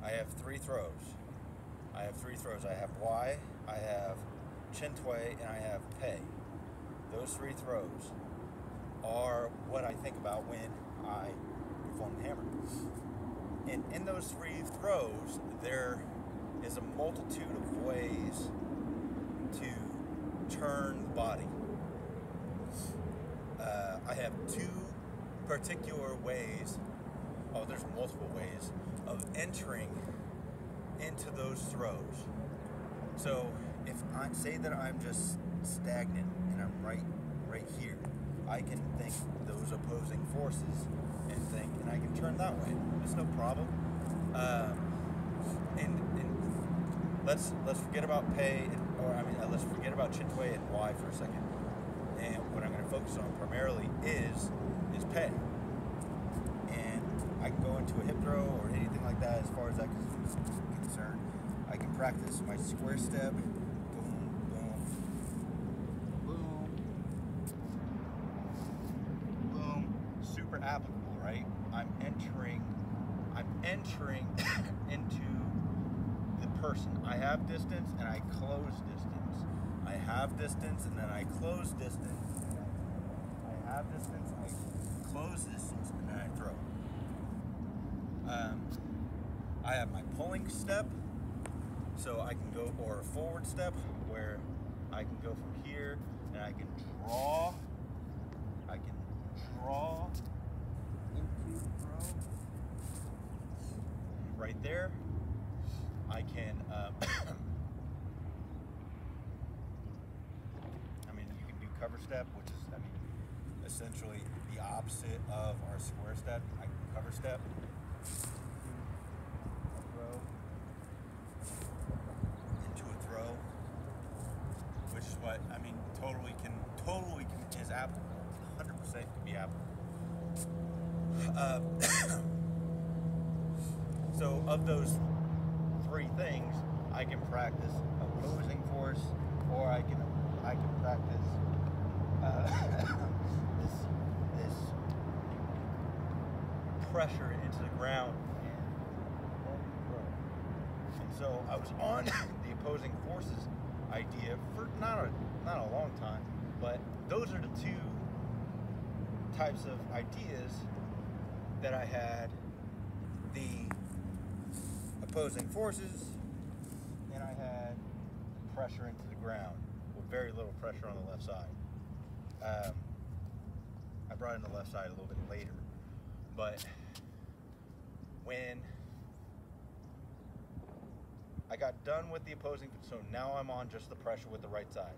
I have three throws. I have three throws. I have Y, I have Chin Tway, and I have Pei. Those three throws are what I think about when I perform the hammer. And in those three throws, there is a multitude of ways to turn the body. I have two particular ways, there's multiple ways of entering into those throws. So if I say that I'm just stagnant and I'm right here, I can think those opposing forces and I can turn that way. It's no problem. And let's forget about Pei, let's forget about Chin Tway and Y for a second. And what I'm going to focus on primarily is Pei. And I can go into a hip throw or anything like that as far as that is concerned. I can practice my square step. Boom, boom, boom, boom. Super applicable, right? I'm entering into the person. I have distance and I close distance. I have distance and then I close distance. I have distance, I close distance, and then I throw. I have my pulling step, so I can go, or a forward step, where I can go from here and I can draw. Into throw. Right there. I can, you can do cover step, which is, essentially the opposite of our square step. I can cover step, a throw, into a throw, which is what, totally is applicable, 100% can be applicable. So of those three things, I can practice opposing force, or I can practice this pressure into the ground and so I was on the opposing forces idea for not a long time, but those are the two types of ideas that I had: the opposing forces, and I had pressure into the ground with very little pressure on the left side. I brought in the left side a little bit later, but when I got done with the opposing, so now I'm on just the pressure with the right side.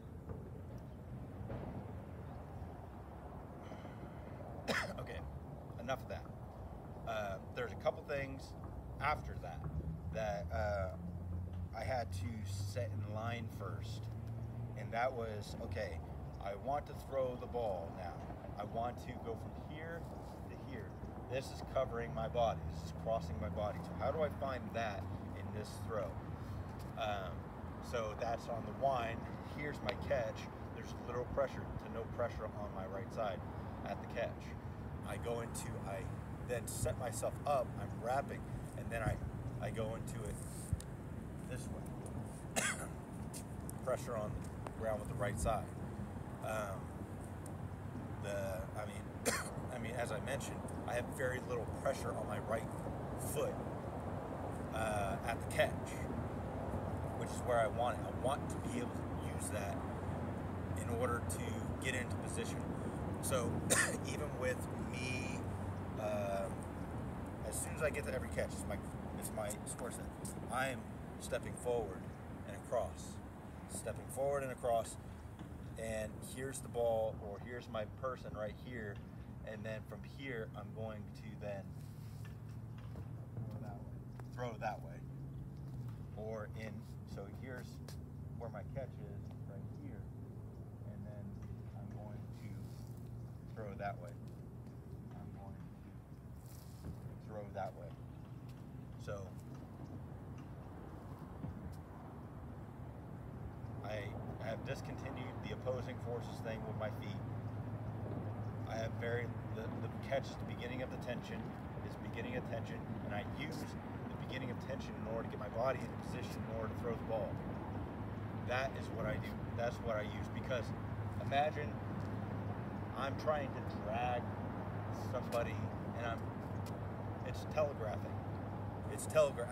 Okay, enough of that. There's a couple things after that I had to set in line first, and that was, okay, I want to throw the ball now. I want to go from here to here. This is covering my body. This is crossing my body. So how do I find that in this throw? So that's on the wind. Here's my catch. There's little pressure to no pressure on my right side at the catch. I then set myself up. I'm wrapping, and then I go into it this way. Pressure on the ground with the right side. As I mentioned, I have very little pressure on my right foot at the catch, which is where I want it. I want to be able to use that in order to get into position. So even with me, as soon as I get to every catch, it's my square step. I am stepping forward and across, stepping forward and across, and here's the ball, or here's my person right here, and then from here I'm going to then throw that way. So here's where my catch is, right here, and then I'm going to throw that way. I'm going to throw that way. So I have discontinued the opposing forces thing with my feet. I have the catch is the beginning of the tension, and I use the beginning of tension in order to get my body in position in order to throw the ball. That is what I do. That's what I use. Because imagine I'm trying to drag somebody and it's telegraphing.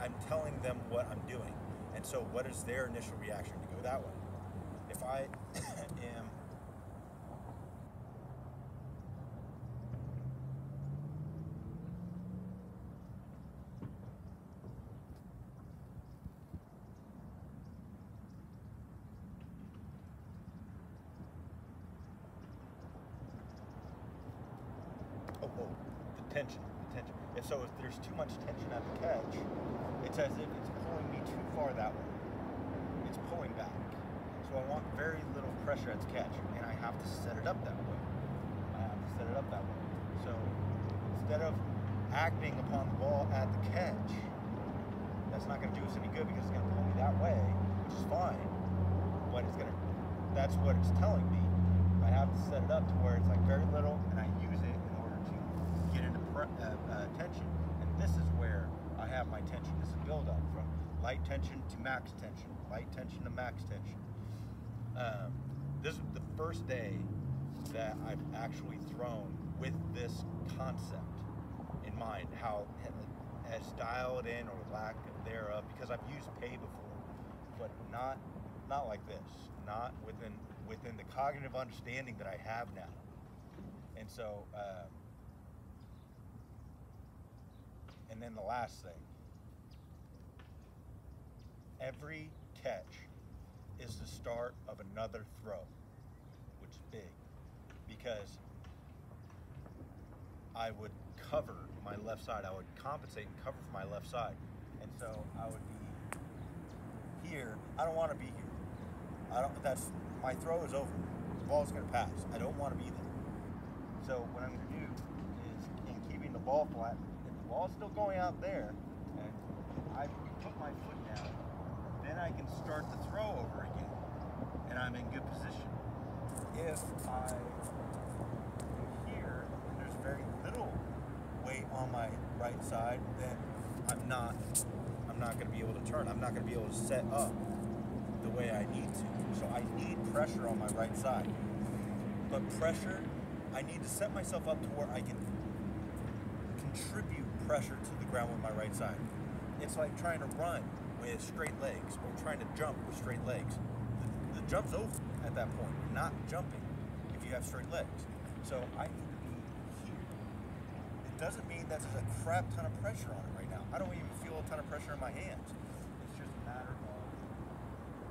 I'm telling them what I'm doing. And so what is their initial reaction to go that way? If I am the tension. And so if there's too much tension at the catch, it's as if it's pulling me too far that way. It's pulling back. So I want very little pressure at the catch, and I have to set it up that way. So instead of acting upon the ball at the catch, that's not going to do us any good because it's going to pull me that way, which is fine, but that's what it's telling me. I have to set it up to where it's like very little, and I use it in order to get into tension. And this is where I have my tension. This is build up from light tension to max tension, light tension to max tension. This is the first day that I've actually thrown with this concept in mind, how as dialed in or lack thereof, because I've used pay before, but not like this, not within the cognitive understanding that I have now. And so, and then the last thing, every catch is the start of another throw, which is big, because I would cover my left side. I would compensate and cover for my left side. And so I would be here. I don't want to be here. My throw is over. The ball's going to pass. I don't want to be there. So what I'm going to do is, in keeping the ball flat, if the ball's still going out there, and I put my foot down, then I can start the throw over again, and I'm in good position. If I am here, and there's very little weight on my right side, then I'm not going to be able to turn. I'm not going to be able to set up the way I need to. So I need pressure on my right side. But pressure, I need to set myself up to where I can contribute pressure to the ground with my right side. It's like trying to run with straight legs or trying to jump with straight legs. The jump's over at that point. You're not jumping if you have straight legs. So I need to be here. It doesn't mean that there's a crap ton of pressure on it right now. I don't even feel a ton of pressure in my hands. It's just a matter of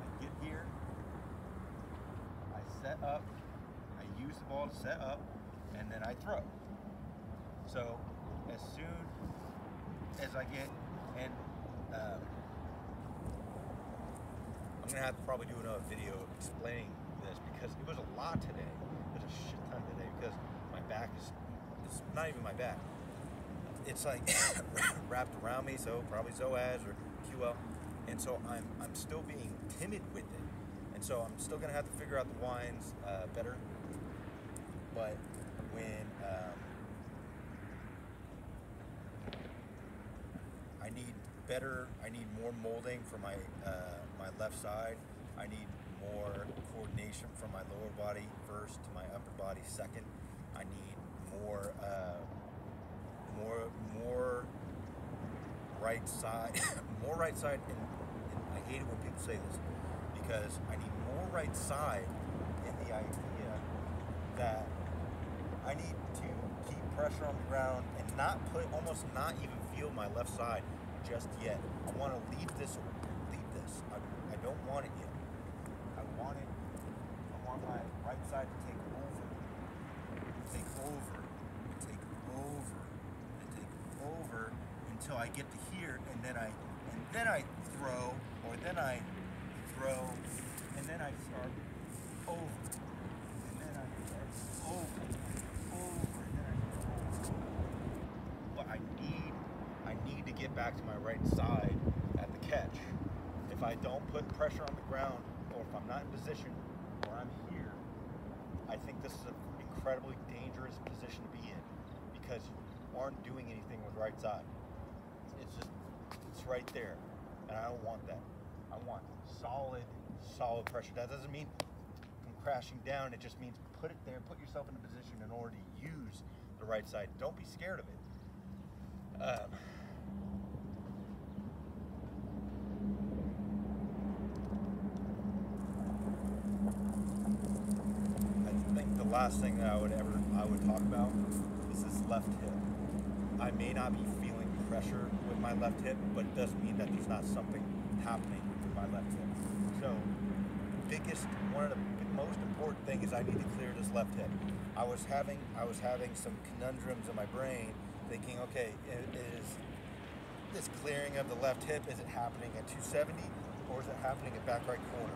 I get here, I set up, I use the ball to set up, and then I throw. So as soon as I get, and I'm gonna have to probably do another video explaining this because it was a lot today. It was a shit ton today because my back is not even my back. It's like wrapped around me, so probably Zoaz or QL, and so I'm still being timid with it, and so I'm still gonna have to figure out the winds better. But when I need more molding for my my left side. I need more coordination from my lower body first to my upper body second. I need more right side, more right side, and I hate it when people say this because I need more right side in the idea that I need to keep pressure on the ground and almost not even feel my left side just yet. I want to leave this. I don't want it yet. I want my right side to take over until I get to here, and then I throw, and then I start over, and then I start over, and then I start over. But I need to get back to my right side at the catch. If I don't put pressure on the ground, or if I'm not in position where I'm here, I think this is an incredibly dangerous position to be in because you aren't doing anything with right side. It's hits right there. And I don't want that. I want solid pressure. That doesn't mean from crashing down. It just means put it there, put yourself in a position in order to use the right side. Don't be scared of it. I think the last thing that I would talk about is this left hip. I may not be feeling pressure with my left hip, but it doesn't mean that there's not something happening with my left hip. So, one of the most important thing is I need to clear this left hip. I was having some conundrums in my brain, thinking, okay, is this clearing of the left hip, is it happening at 270 or is it happening at back right corner?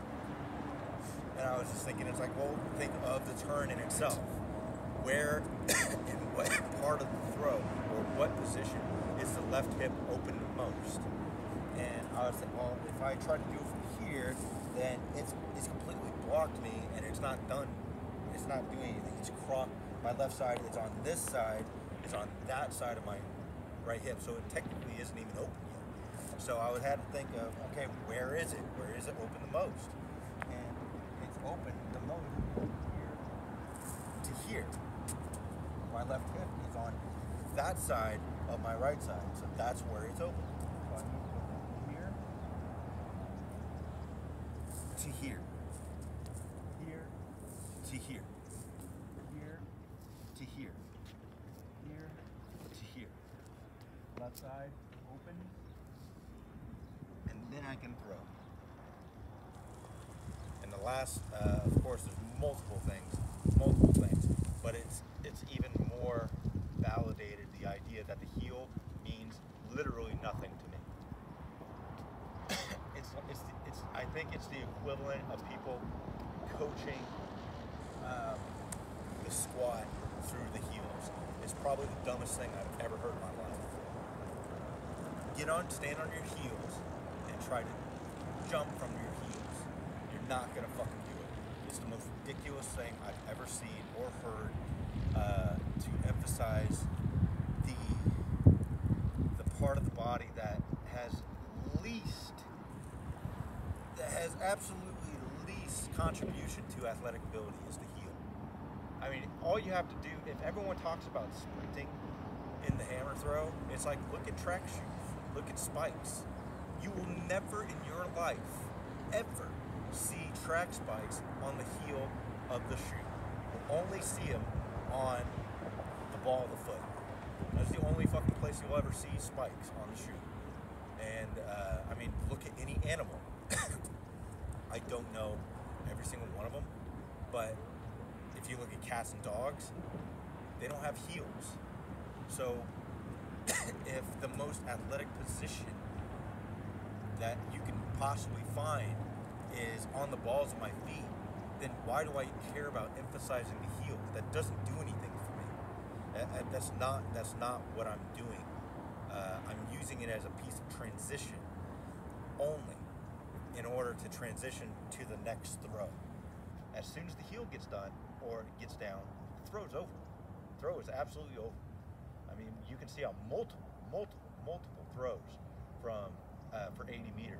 And I was just thinking, it's like, well, think of the turn in itself. Where in what part of the throw or what position is the left hip open the most? And I was like, well, if I try to do it from here, then it's completely blocked me and it's not done. It's not doing anything. It's my left side is on this side, is on that side of my right hip, so it technically isn't even open yet. So I would have to think of, okay, where is it? Where is it open the most? And it's open the most here to here. My left hip is on that side of my right side, so that's where it's open. So I need to go from here to here, here to here, here to here, here to here. Left side open, and then I can throw. And the last, of course, there's multiple things, but it's even more validated the idea that the heel means literally nothing to me. I think it's the equivalent of people coaching the squat through the heels. It's probably the dumbest thing I've ever heard in my life. Stand on your heels and try to jump from your heels. You're not gonna fucking do it. It's the most ridiculous thing I've ever seen or heard to emphasize the part of the body that has absolutely least contribution to athletic ability is the heel. I mean, all you have to do, if everyone talks about sprinting in the hammer throw, it's like, look at track shoes, look at spikes. You will never in your life ever see track spikes on the heel of the shoe. You'll only see them on the ball of the foot. That's the only fucking place you'll ever see spikes on the shoe. And, I mean, look at any animal. I don't know every single one of them, but if you look at cats and dogs, they don't have heels. So, if the most athletic position that you can possibly find is on the balls of my feet, then why do I care about emphasizing the heel? That doesn't do anything for me. That's not what I'm doing. I'm using it as a piece of transition only in order to transition to the next throw. As soon as the heel gets done or gets down, the throw's over. The throw is absolutely over. I mean, you can see how multiple throws from for 80 meters.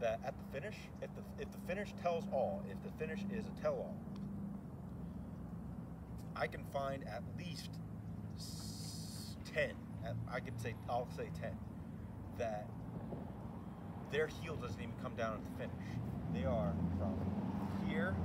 That at the finish, if the finish tells all, if the finish is a tell-all, I can find at least 10. I'll say 10 that their heel doesn't even come down at the finish. They are from here